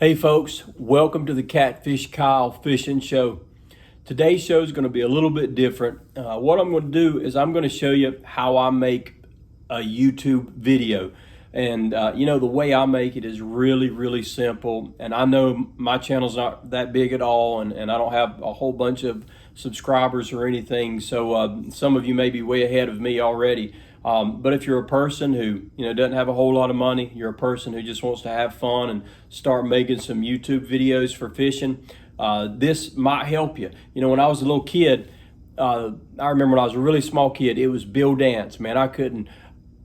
Hey folks, welcome to the Catfish Kyle Fishing Show. Today's show is going to be a little bit different. What I'm going to do is I'm going to show you how I make a YouTube video. And the way I make it is really simple. And I know my channel's not that big at all, and I don't have a whole bunch of subscribers or anything. So some of you may be way ahead of me already. But if you're a person who doesn't have a whole lot of money, you're a person who just wants to have fun and start making some YouTube videos for fishing, this might help you. When I was a little kid, I remember when I was a really small kid, it was Bill Dance. Man, I couldn't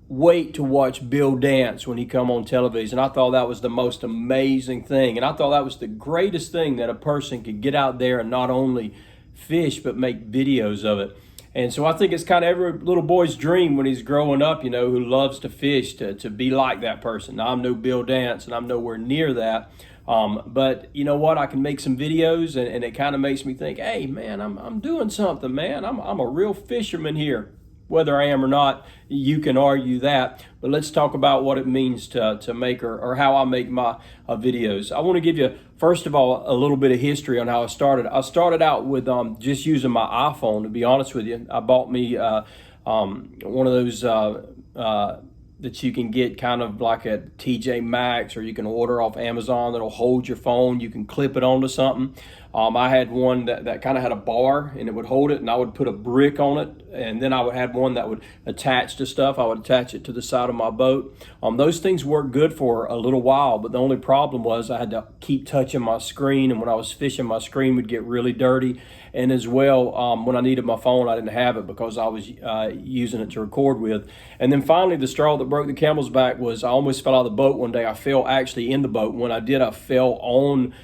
wait to watch Bill dance when he come on television. I thought that was the most amazing thing, and I thought that was the greatest thing, that a person could get out there and not only fish but make videos of it. And so I think it's kind of every little boy's dream when he's growing up, who loves to fish, to be like that person. Now, I'm no Bill Dance, and I'm nowhere near that. But you know what? I can make some videos, and it kind of makes me think, hey, man, I'm doing something, man. I'm a real fisherman here. Whether I am or not, you can argue that. But let's talk about what it means to make or how I make my videos. I want to give you, first of all, a little bit of history on how I started. I started out with just using my iPhone, to be honest with you. I bought me one of those that you can get kind of like a TJ Maxx, or you can order off Amazon that'll hold your phone. You can clip it onto something. I had one that kind of had a bar, and it would hold it, and I would put a brick on it, and then I would have one that would attach to stuff. I would attach it to the side of my boat. Those things worked good for a little while, but the only problem was I had to keep touching my screen, and when I was fishing, my screen would get really dirty. And as well, when I needed my phone, I didn't have it because I was using it to record with. And then finally, the straw that broke the camel's back was I almost fell out of the boat one day. I fell actually in the boat. When I did, I fell on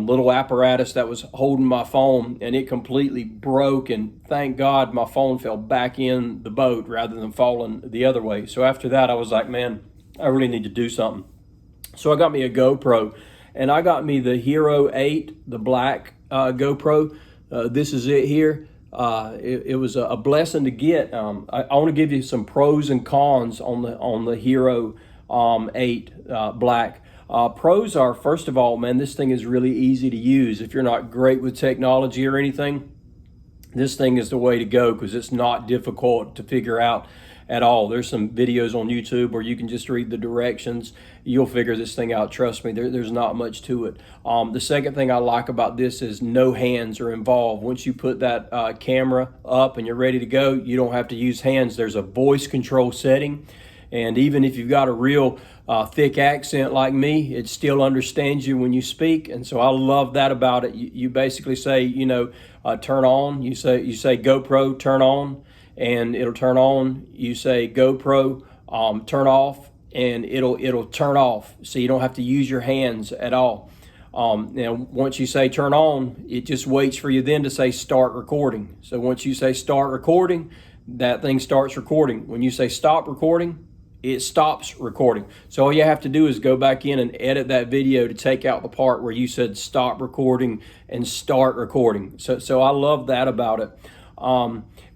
little apparatus that was holding my phone, and it completely broke. And thank God my phone fell back in the boat rather than falling the other way. So after that, I was like, man, I really need to do something. So I got me a GoPro, and I got me the Hero 8, the black GoPro. This is it here. It was a blessing to get. I want to give you some pros and cons on the Hero 8 black. Pros are, first of all, man, this thing is really easy to use. If you're not great with technology or anything, this thing is the way to go, because it's not difficult to figure out at all. There's some videos on YouTube where you can just read the directions. You'll figure this thing out. Trust me, there's not much to it. The second thing I like about this is no hands are involved. Once you put that camera up and you're ready to go, you don't have to use hands. There's a voice control setting. And even if you've got a real thick accent like me, it still understands you when you speak. And so I love that about it. You basically say, turn on. You say GoPro, turn on, and it'll turn on. You say GoPro, turn off, and it'll turn off. So you don't have to use your hands at all. Now, once you say turn on, it just waits for you then to say start recording. So once you say start recording, that thing starts recording. When you say stop recording, it stops recording. So all you have to do is go back in and edit that video to take out the part where you said stop recording and start recording. So I love that about it.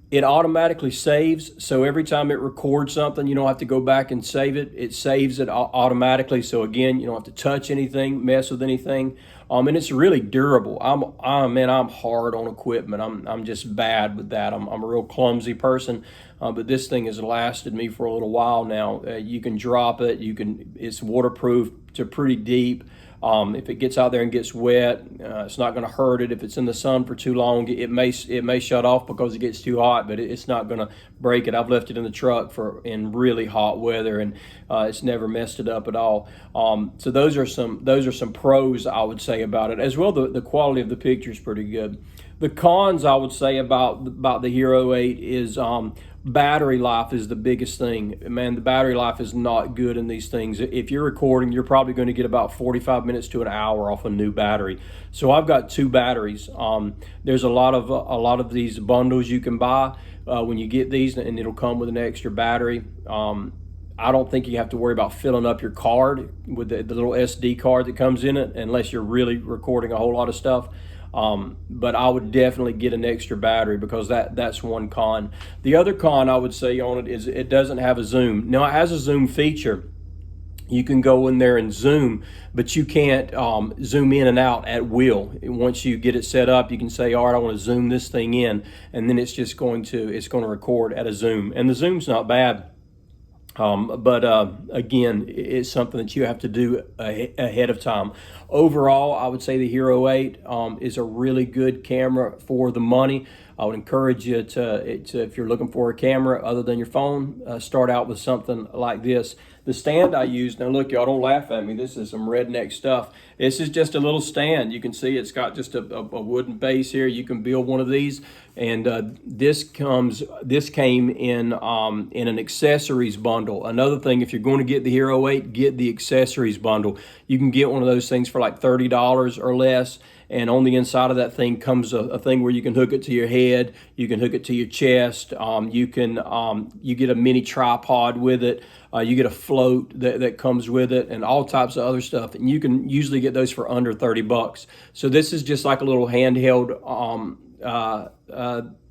It automatically saves, so every time it records something, you don't have to go back and save it. It saves it automatically. So again, you don't have to touch anything, mess with anything. And it's really durable. I'm hard on equipment. I'm just bad with that. I'm a real clumsy person. But this thing has lasted me for a little while now. You can drop it. It's waterproof to pretty deep. If it gets out there and gets wet, it's not going to hurt it. If it's in the sun for too long, it may shut off because it gets too hot, but it's not going to break it. I've left it in the truck in really hot weather, and it's never messed it up at all. So those are some pros I would say about it. As well, the quality of the picture is pretty good. The cons I would say about the Hero 8 is battery life is the biggest thing. Man, the battery life is not good in these things. If you're recording, you're probably going to get about 45 minutes to an hour off a new battery. So I've got two batteries. There's a lot of these bundles you can buy when you get these, and it'll come with an extra battery. I don't think you have to worry about filling up your card with the little SD card that comes in it, unless you're really recording a whole lot of stuff. But I would definitely get an extra battery, because that's one con. The other con I would say on it is it doesn't have a zoom. Now, it has a zoom feature, You can go in there and zoom, but you can't zoom in and out at will. Once you get it set up, you can say, all right, I want to zoom this thing in, and then it's going to record at a zoom. And the zoom's not bad. But again, it's something that you have to do ahead of time. Overall, I would say the Hero 8 is a really good camera for the money. I would encourage you to if you're looking for a camera other than your phone, start out with something like this. The stand I use, now look, y'all don't laugh at me, this is some redneck stuff. This is just a little stand. You can see it's got just a wooden base here. You can build one of these, and this came in an accessories bundle. Another thing, if you're going to get the Hero 8, get the accessories bundle. You can get one of those things for like $30 or less. And on the inside of that thing comes a thing where you can hook it to your head, you can hook it to your chest, you get a mini tripod with it, you get a float that comes with it, and all types of other stuff. And you can usually get those for under $30. So this is just like a little handheld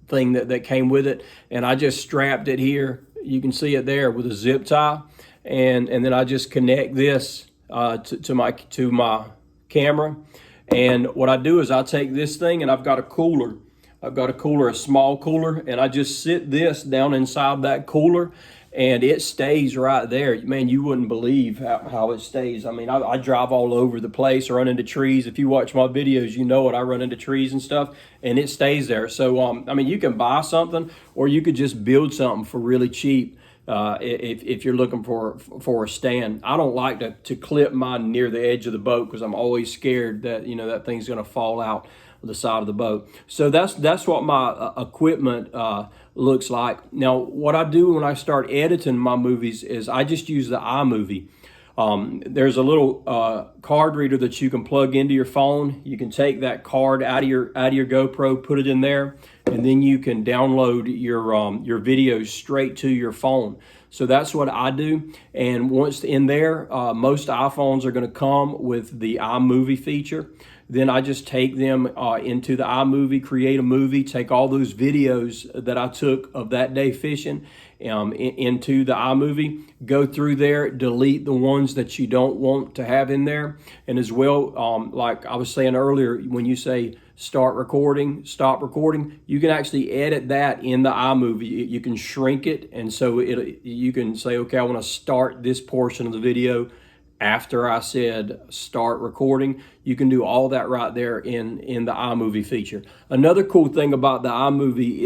thing that came with it, and I just strapped it here. You can see it there with a zip tie, and then I just connect this to my camera. And what I do is I take this thing, and I've got a cooler. A small cooler, and I just sit this down inside that cooler, and it stays right there. Man, you wouldn't believe how it stays. I mean, I drive all over the place, run into trees. If you watch my videos, you know it. I run into trees and stuff, and it stays there. So, I mean, you can buy something, or you could just build something for really cheap. If you're looking for a stand. I don't like to clip mine near the edge of the boat because I'm always scared that that thing's going to fall out the side of the boat. So that's what my equipment looks like. Now, what I do when I start editing my movies is I just use the iMovie. There's a little card reader that you can plug into your phone. You can take that card out of your GoPro, put it in there, and then you can download your videos straight to your phone. So that's what I do. And once in there, most iPhones are going to come with the iMovie feature. Then I just take them into the iMovie, create a movie, take all those videos that I took of that day fishing into the iMovie, go through there, delete the ones that you don't want to have in there. And as well, like I was saying earlier, when you say start recording, stop recording, you can actually edit that in the iMovie. You can shrink it, and so you can say, okay, I want to start this portion of the video after I said start recording. You can do all that right there in the iMovie feature. Another cool thing about the iMovie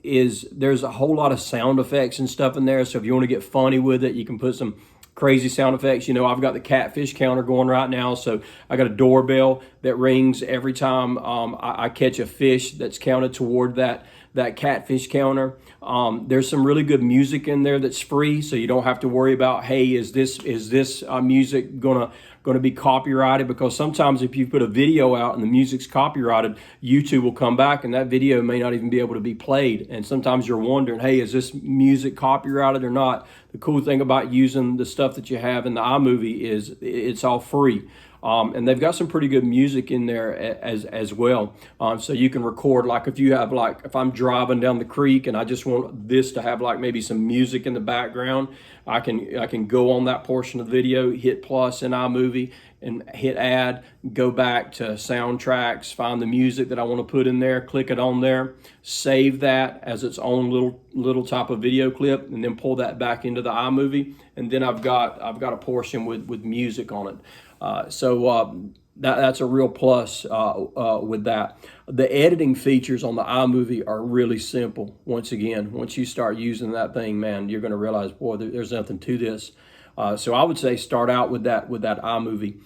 is there's a whole lot of sound effects and stuff in there. So if you want to get funny with it, you can put some crazy sound effects. I've got the catfish counter going right now, so I got a doorbell that rings every time I catch a fish that's counted toward that catfish counter. There's some really good music in there that's free, so you don't have to worry about, hey, is this music gonna be copyrighted? Because sometimes if you put a video out and the music's copyrighted, YouTube will come back and that video may not even be able to be played. And sometimes you're wondering, hey, is this music copyrighted or not? The cool thing about using the stuff that you have in the iMovie is it's all free. And they've got some pretty good music in there as well. So you can record, like if I'm driving down the creek and I just want this to have like maybe some music in the background, I can go on that portion of the video, hit plus in iMovie and hit add, go back to soundtracks, find the music that I want to put in there, click it on there, save that as its own little type of video clip, and then pull that back into the iMovie. And then I've got a portion with music on it. So that's a real plus with that. The editing features on the iMovie are really simple. Once again, once you start using that thing, man, you're going to realize, boy, there's nothing to this. So I would say start out with that iMovie.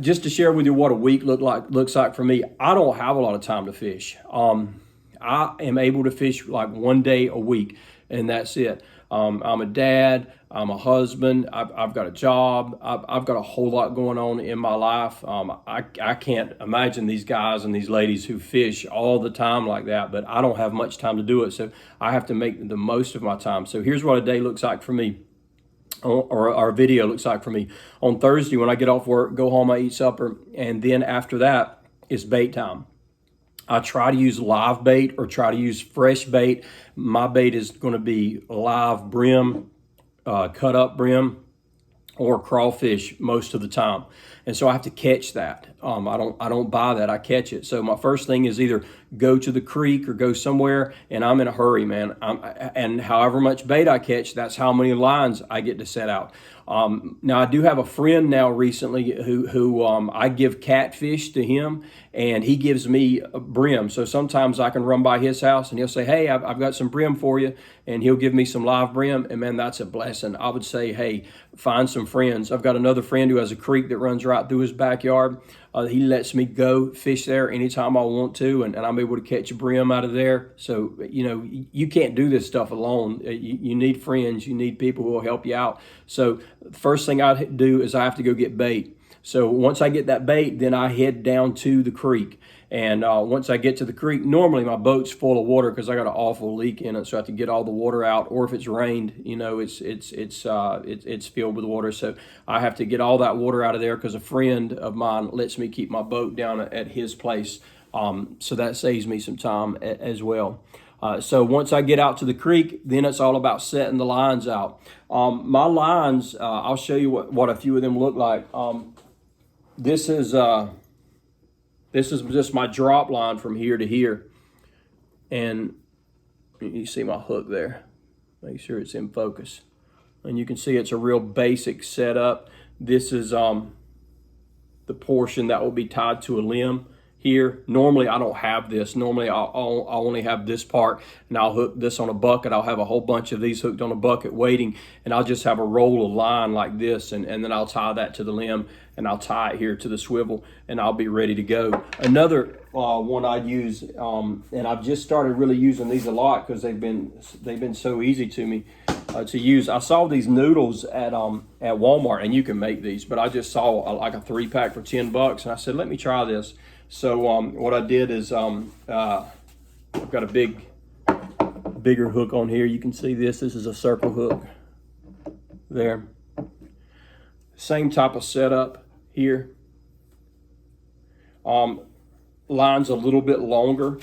Just to share with you what a week looks like for me, I don't have a lot of time to fish. I am able to fish like one day a week, and that's it. I'm a dad, I'm a husband, I've got a job, I've got a whole lot going on in my life. I can't imagine these guys and these ladies who fish all the time like that, but I don't have much time to do it, so I have to make the most of my time. So here's what a day looks like for me, or our video looks like for me. On Thursday, when I get off work, go home, I eat supper, and then after that, it's bait time. I try to use live bait or try to use fresh bait. My bait is going to be live brim, cut up brim, or crawfish most of the time. And so I have to catch that. I don't buy that, I catch it. So my first thing is either go to the creek or go somewhere, and I'm in a hurry, man. And however much bait I catch, that's how many lines I get to set out. Now I do have a friend now recently who I give catfish to him, and he gives me a brim. So sometimes I can run by his house and he'll say, hey, I've got some brim for you, and he'll give me some live brim, and man, that's a blessing. I would say, hey, find some friends. I've got another friend who has a creek that runs right through his backyard. He lets me go fish there anytime I want to, and I'm able to catch a brim out of there. So, you know, you can't do this stuff alone. You need friends. You need people who will help you out. So the first thing I do is I have to go get bait. So once I get that bait, then I head down to the creek. And once I get to the creek, normally my boat's full of water because I got an awful leak in it, so I have to get all the water out. Or if it's rained, you know, it's filled with water, so I have to get all that water out of there because a friend of mine lets me keep my boat down at his place. So that saves me some time as well. So once I get out to the creek, then it's all about setting the lines out. My lines, I'll show you what a few of them look like. This is just my drop line from here to here. And you see my hook there. Make sure it's in focus. And you can see it's a real basic setup. This is the portion that will be tied to a limb here. Normally I don't have this. Normally I'll only have this part, and I'll hook this on a bucket. I'll have a whole bunch of these hooked on a bucket waiting, and I'll just have a roll of line like this, and then I'll tie that to the limb, and I'll tie it here to the swivel, and I'll be ready to go. Another one I use, and I've just started really using these a lot because they've been so easy to me to use. I saw these noodles at Walmart, and you can make these, but I just saw like a 3-pack for $10, and I said, let me try this. So what I did is I've got a bigger hook on here. You can see this. This is a circle hook there. Same type of setup here. Line's a little bit longer.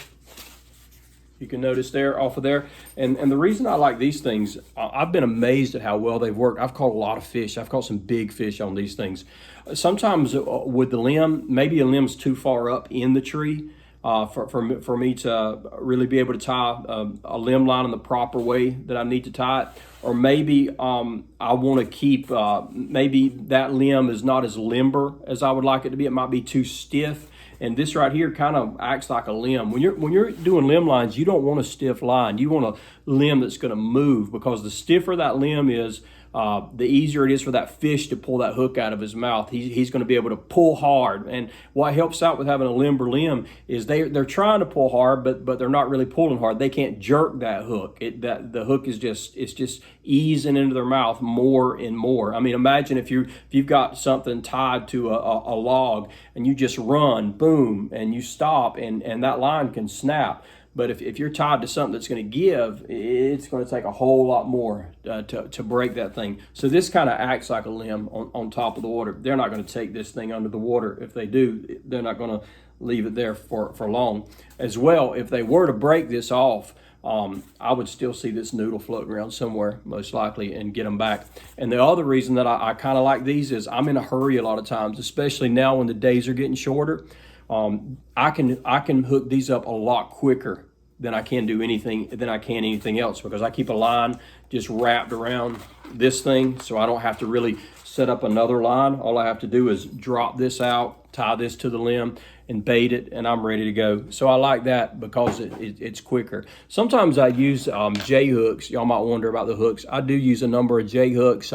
You can notice there, off of there. And the reason I like these things, I've been amazed at how well they've worked. I've caught a lot of fish. I've caught some big fish on these things. Sometimes with the limb, maybe a limb's too far up in the tree for me to really be able to tie a limb line in the proper way that I need to tie it. Or maybe I want to keep, maybe that limb is not as limber as I would like it to be. It might be too stiff. And this right here kind of acts like a limb. When you're doing limb lines, you don't want a stiff line. You want a limb that's going to move, because the stiffer that limb is, the easier it is for that fish to pull that hook out of his mouth. He's going to be able to pull hard. And what helps out with having a limber limb is they're trying to pull hard, but they're not really pulling hard. They can't jerk that hook. The hook is just easing into their mouth more and more. I mean, imagine if you've got something tied to a log and you just run, boom, and you stop, and that line can snap. But if you're tied to something that's going to give, it's going to take a whole lot more to break that thing. So this kind of acts like a limb on top of the water. They're not going to take this thing under the water. If they do, they're not going to leave it there for long. As well, if they were to break this off, I would still see this noodle floating around somewhere, most likely, and get them back. And the other reason that I kind of like these is I'm in a hurry a lot of times, especially now when the days are getting shorter. I can hook these up a lot quicker than I can anything else, because I keep a line just wrapped around this thing, so I don't have to really set up another line. All I have to do is drop this out, tie this to the limb, and bait it, and I'm ready to go. So I like that because it's quicker. Sometimes I use J hooks. Y'all might wonder about the hooks. I do use a number of J hooks.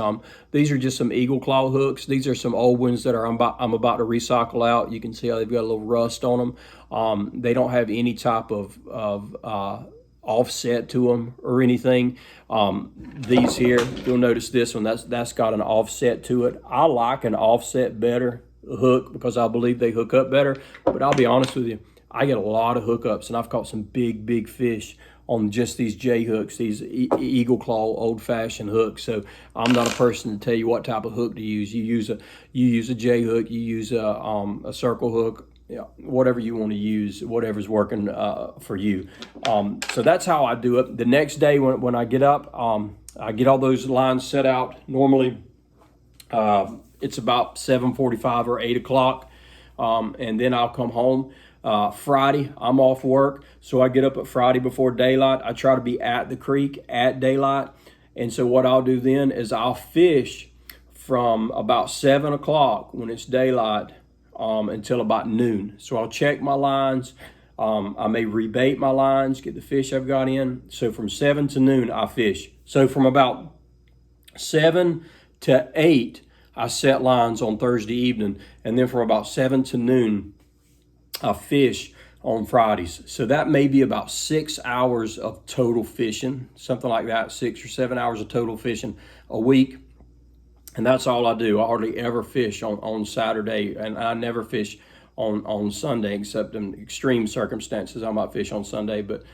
These are just some eagle claw hooks. These are some old ones that I'm about to recycle out. You can see how they've got a little rust on them. They don't have any type of offset to them or anything. These here, you'll notice this one, that's got an offset to it. I like an offset better hook because I believe they hook up better. But I'll be honest with you, I get a lot of hookups, and I've caught some big fish on just these J hooks, these eagle claw old-fashioned hooks. So I'm not a person to tell you what type of hook to use. You use a J hook, you use a circle hook, whatever you want to use, whatever's working for you. So that's how I do it. The next day when I get up, I get all those lines set out. Normally It's about 7:45 or 8 o'clock, and then I'll come home. Friday, I'm off work, so I get up at Friday before daylight. I try to be at the creek at daylight, and so what I'll do then is I'll fish from about 7 o'clock when it's daylight until about noon. So I'll check my lines. I may rebait my lines, get the fish I've got in. So from 7 to noon, I fish. So from about 7 to 8, I set lines on Thursday evening. And then from about 7 to noon, I fish on Fridays. So that may be about 6 hours of total fishing, something like that, 6 or 7 hours of total fishing a week. And that's all I do. I hardly ever fish on Saturday, and I never fish on Sunday, except in extreme circumstances. I might fish on Sunday, but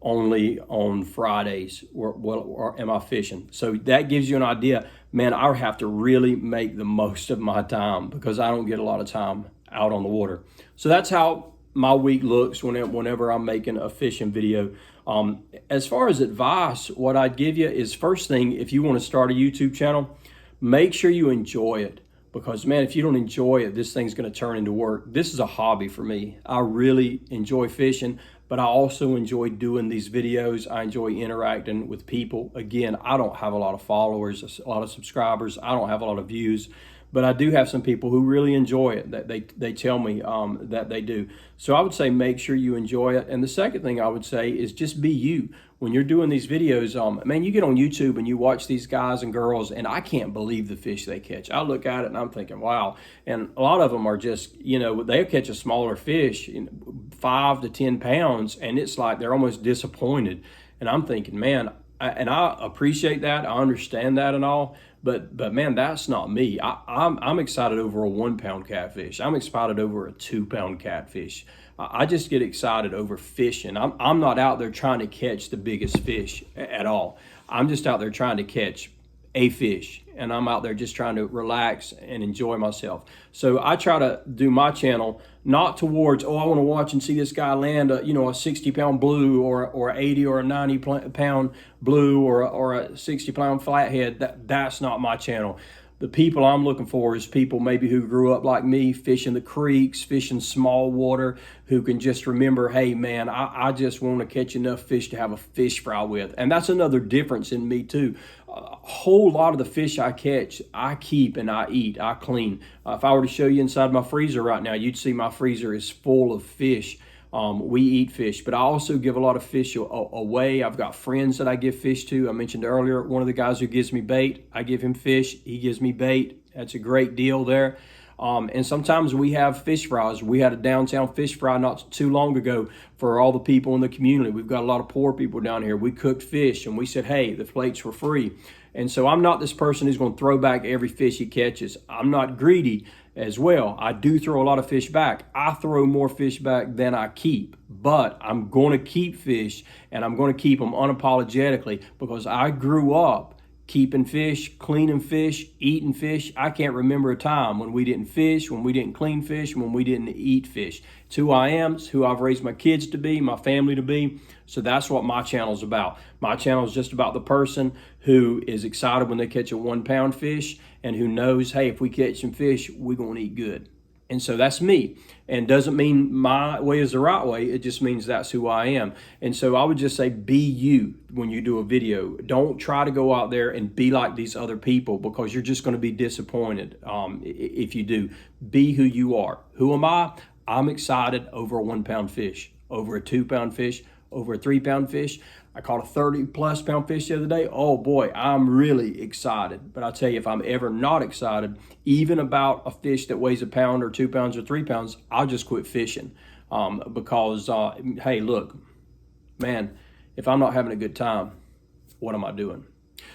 only on Fridays or am I fishing. So that gives you an idea. Man, I have to really make the most of my time because I don't get a lot of time out on the water. So that's how my week looks whenever I'm making a fishing video. As far as advice, what I'd give you is, first thing, if you want to start a YouTube channel, make sure you enjoy it. Because, man, if you don't enjoy it, this thing's going to turn into work. This is a hobby for me. I really enjoy fishing, but I also enjoy doing these videos. I enjoy interacting with people. Again, I don't have a lot of followers, a lot of subscribers. I don't have a lot of views, but I do have some people who really enjoy it, that they tell me that they do. So I would say make sure you enjoy it. And the second thing I would say is just be you. When you're doing these videos, man, you get on YouTube and you watch these guys and girls, and I can't believe the fish they catch. I look at it and I'm thinking, wow. And a lot of them are just, they'll catch a smaller fish, 5 to 10 pounds, and it's like they're almost disappointed. And I'm thinking, man, I appreciate that. I understand that and all. But man, that's not me. I'm excited over a 1 pound catfish. I'm excited over a 2 pound catfish. I just get excited over fishing. I'm not out there trying to catch the biggest fish at all. I'm just out there trying to catch a fish, and I'm out there just trying to relax and enjoy myself. So I try to do my channel not towards, I want to watch and see this guy land a 60-pound blue or 80 or a 90-pound blue or a 60-pound flathead. That's not my channel. The people I'm looking for is people maybe who grew up like me, fishing the creeks, fishing small water, who can just remember, hey man, I just want to catch enough fish to have a fish fry with. And that's another difference in me too. A whole lot of the fish I catch, I keep and I eat, I clean. If I were to show you inside my freezer right now, you'd see my freezer is full of fish. We eat fish, but I also give a lot of fish away. I've got friends that I give fish to. I mentioned earlier, one of the guys who gives me bait, I give him fish, he gives me bait. That's a great deal there. And sometimes we have fish fries. We had a downtown fish fry not too long ago for all the people in the community. We've got a lot of poor people down here. We cooked fish and we said, hey, the plates were free. And so I'm not this person who's going to throw back every fish he catches. I'm not greedy as well. I do throw a lot of fish back. I throw more fish back than I keep, but I'm going to keep fish, and I'm going to keep them unapologetically because I grew up keeping fish, cleaning fish, eating fish. I can't remember a time when we didn't fish, when we didn't clean fish, when we didn't eat fish. It's who I am. It's who I've raised my kids to be, my family to be. So that's what my channel is about. My channel is just about the person who is excited when they catch a 1 pound fish and who knows, hey, if we catch some fish, we're going to eat good. And so that's me. And doesn't mean my way is the right way. It just means that's who I am. And so I would just say, be you when you do a video. Don't try to go out there and be like these other people, because you're just going to be disappointed if you do. Be who you are. Who am I? I'm excited over a 1 pound fish, over a 2 pound fish, over a 3 pound fish. I caught a 30+ pound fish the other day. Oh boy, I'm really excited. But I tell you, if I'm ever not excited, even about a fish that weighs a pound or 2 pounds or 3 pounds, I'll just quit fishing. Because, hey, look, man, if I'm not having a good time, what am I doing?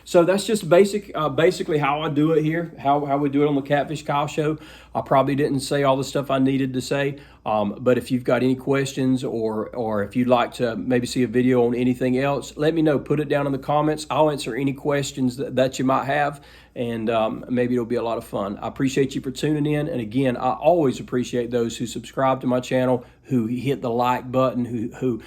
So that's just basically how I do it here, how we do it on the Catfish Kyle Show. I probably didn't say all the stuff I needed to say, but if you've got any questions or if you'd like to maybe see a video on anything else, let me know. Put it down in the comments. I'll answer any questions that you might have, and maybe it'll be a lot of fun. I appreciate you for tuning in, and again, I always appreciate those who subscribe to my channel, who hit the like button, who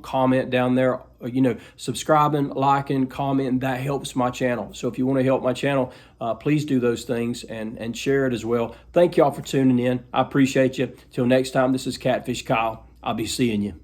comment down there. You know, subscribing, liking, commenting, that helps my channel. So if you want to help my channel, please do those things and share it as well. Thank y'all for tuning in. I appreciate you. Till next time, this is Catfish Kyle. I'll be seeing you.